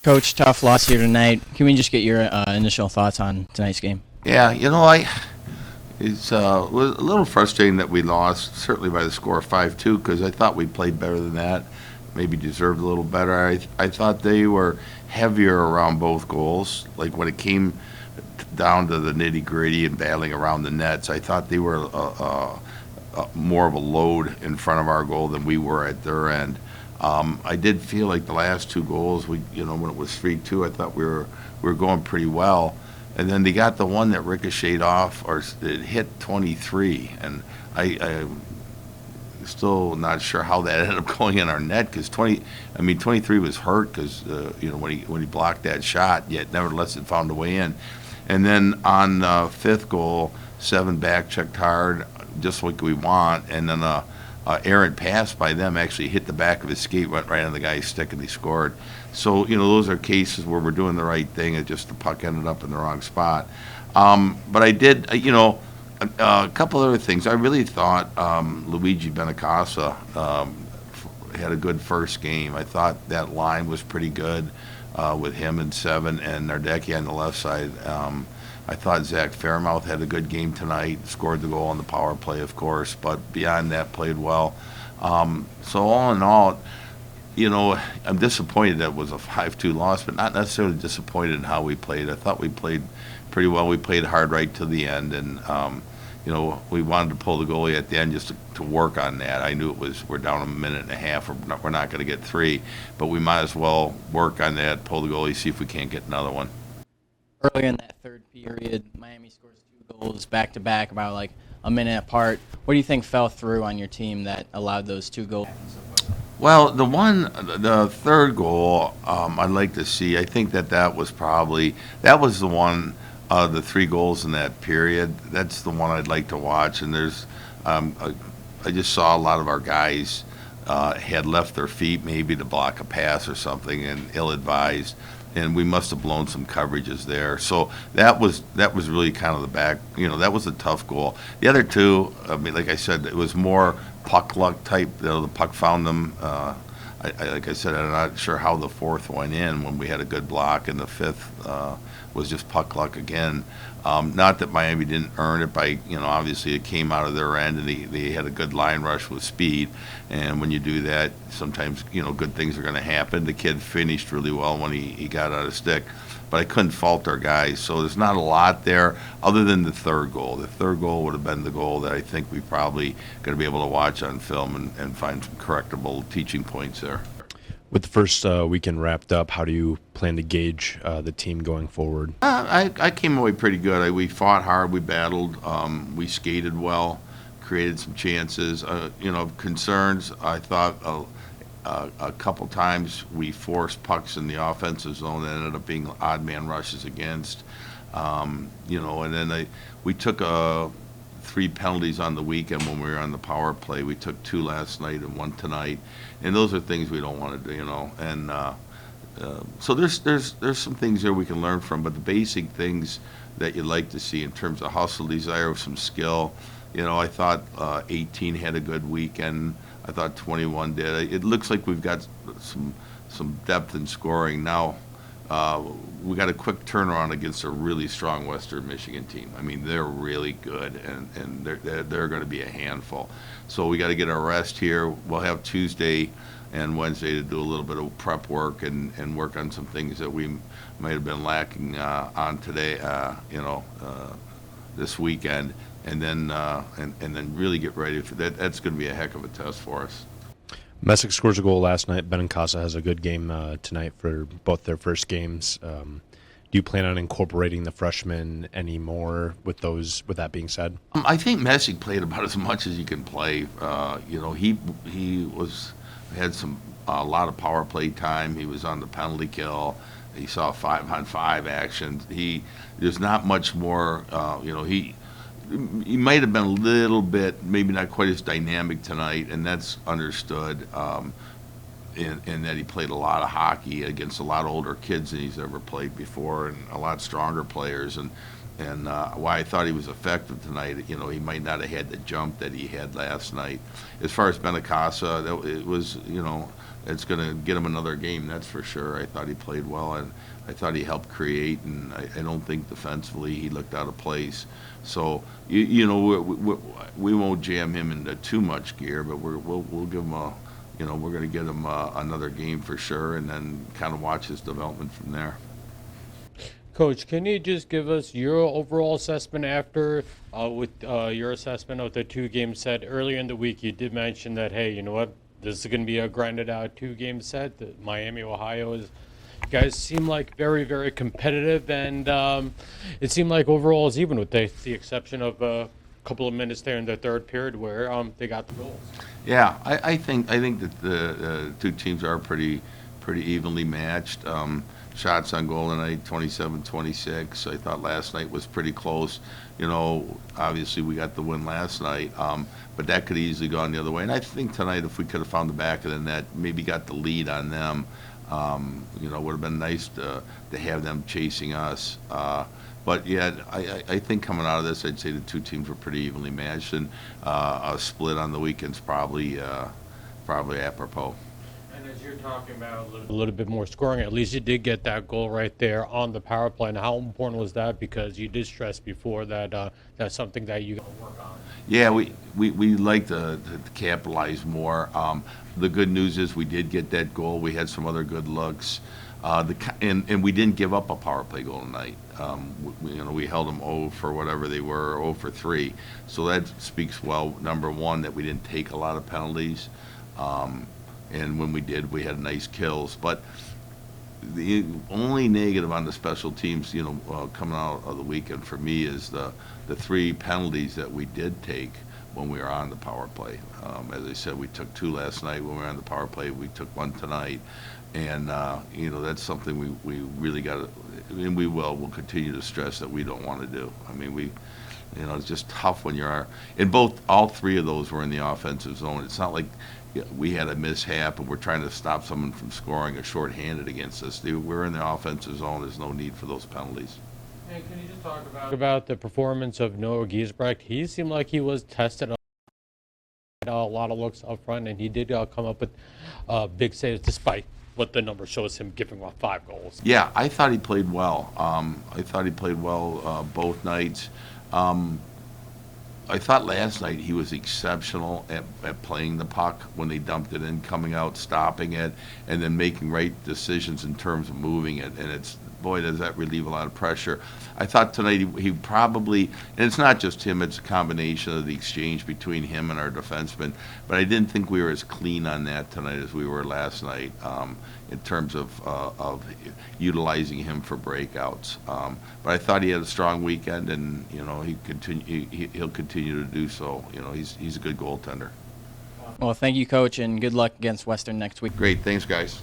Coach, tough loss here tonight. Can we just get your initial thoughts on tonight's game? Yeah, it's was a little frustrating that we lost, certainly by the score of 5-2, because I thought we played better than that, maybe deserved a little better. I thought they were heavier around both goals. Like when it came down to the nitty gritty and battling around the nets, I thought they were more of a load in front of our goal than we were at their end. I did feel like the last two goals, when it was 3-2, I thought we were going pretty well. And then they got the one that ricocheted off, or it hit 23, and I'm still not sure how that ended up going in our net because 23 was hurt because when he blocked that shot, yet nevertheless it found a way in. And then on fifth goal, 7 back checked hard, just like we want, and then errant pass by them actually hit the back of his skate, went right on the guy's stick, and he scored. So, those are cases where we're doing the right thing, and just the puck ended up in the wrong spot. But I did, a couple other things. I really thought Luigi Benacasa had a good first game. I thought that line was pretty good with him and Seven and Nardecki on the left side. I thought Zach Fairmouth had a good game tonight, scored the goal on the power play, of course, but beyond that, played well. So all in all, I'm disappointed that it was a 5-2 loss, but not necessarily disappointed in how we played. I thought we played pretty well. We played hard right to the end, and we wanted to pull the goalie at the end just to work on that. I knew we're down a minute and a half. We're not going to get 3, but we might as well work on that, pull the goalie, see if we can't get another one. Earlier in that third period, Miami scores 2 goals back to back, about like a minute apart. What do you think fell through on your team that allowed those 2 goals? Well, the third goal, I'd like to see. I think that was the one, the 3 goals in that period. That's the one I'd like to watch. And I just saw a lot of our guys had left their feet maybe to block a pass or something, and ill-advised, and we must have blown some coverages there. So that was really kind of the back. That was a tough goal. The other two, like I said, it was more puck luck type. The puck found them. Like I said, I'm not sure how the fourth went in when we had a good block, and the fifth was just puck luck again. Not that Miami didn't earn it by, obviously it came out of their end, and they had a good line rush with speed. And when you do that, sometimes, good things are going to happen. The kid finished really well when he got out of stick. But I couldn't fault our guys. So there's not a lot there other than the third goal. The third goal would have been the goal that I think we probably going to be able to watch on film and find some correctable teaching points there. With the first weekend wrapped up, how do you plan to gauge the team going forward? I came away pretty good. We fought hard. We battled. We skated well, created some chances. Concerns, I thought a couple times we forced pucks in the offensive zone that ended up being odd man rushes against. And then we took 3 penalties on the weekend when we were on the power play. We took 2 last night and 1 tonight, and those are things we don't want to do, And so there's some things there we can learn from, but the basic things that you'd like to see in terms of hustle, desire, some skill. I thought 18 had a good weekend. I thought 21 did. It looks like we've got some depth in scoring now. We got a quick turnaround against a really strong Western Michigan team. I mean, they're really good, and they're going to be a handful. So we got to get our rest here. We'll have Tuesday and Wednesday to do a little bit of prep work and work on some things that we might have been lacking on today, this weekend, and then really get ready for that. That's going to be a heck of a test for us. Messick scores a goal last night. Benincasa has a good game tonight for both their first games. Do you plan on incorporating the freshmen anymore with that being said? I think Messick played about as much as he can play. He had a lot of power play time. He was on the penalty kill. He saw 5-on-5 action. There's not much more. He might have been a little bit, maybe not quite as dynamic tonight, and that's understood. In that he played a lot of hockey against a lot older kids than he's ever played before, and a lot stronger players. And And why I thought he was effective tonight, you know, he might not have had the jump that he had last night. As far as Benacasa, it was, you know, it's going to get him another game, that's for sure. I thought he played well, and I thought he helped create, and I don't think defensively he looked out of place. So, you know, we won't jam him into too much gear, but we'll give him a, you know, we're going to get him another game for sure, and then kind of watch his development from there. Coach, can you just give us your overall assessment after with your assessment of the 2-game set? Earlier in the week, you did mention that, hey, you know what, this is going to be a grinded out 2-game set. That Miami, Ohio is. You guys seem like very, very competitive, and it seemed like overall is even with the exception of a couple of minutes there in the third period where they got the goals. Yeah, I think that the two teams are pretty evenly matched. Shots on goal tonight, 27-26. I thought last night was pretty close. You know, obviously we got the win last night, but that could easily gone the other way. And I think tonight, if we could have found the back of the net, maybe got the lead on them, you know, would have been nice to have them chasing us. But yeah, I think coming out of this, I'd say the two teams were pretty evenly matched, and a split on the weekend's probably apropos. And as you're talking about a little bit more scoring, at least you did get that goal right there on the power play. And how important was that? Because you did stress before that that's something that you got to work on. Yeah, we like to capitalize more. The good news is we did get that goal. We had some other good looks. And we didn't give up a power play goal tonight. You know, we held them 0 for whatever they were, 0 for 3. So that speaks well, number one, that we didn't take a lot of penalties. And when we did, we had nice kills. But the only negative on the special teams, you know, coming out of the weekend for me is the 3 penalties that we did take when we were on the power play. As I said, we took 2 last night when we were on the power play. We took 1 tonight. And, you know, that's something we really got to, and we'll continue to stress that we don't want to do. I mean, you know, it's just tough when you're, and all 3 of those were in the offensive zone. It's not like we had a mishap and we're trying to stop someone from scoring a shorthanded against us. We're in the offensive zone. There's no need for those penalties. And can you just talk about the performance of Noah Giesbrecht? He seemed like he was tested a lot of looks up front, and he did come up with big saves despite what the number shows him giving up 5 goals. Yeah, I thought he played well. I thought he played well both nights. I thought last night he was exceptional at playing the puck when they dumped it in, coming out, stopping it, and then making right decisions in terms of moving it. And it's, boy, does that relieve a lot of pressure. I thought tonight he probably, and it's not just him, it's a combination of the exchange between him and our defenseman, but I didn't think we were as clean on that tonight as we were last night in terms of utilizing him for breakouts. But I thought he had a strong weekend, and, you know, he'll continue to do so. You know, he's a good goaltender. Well, thank you, Coach, and good luck against Western next week. Great, thanks, guys.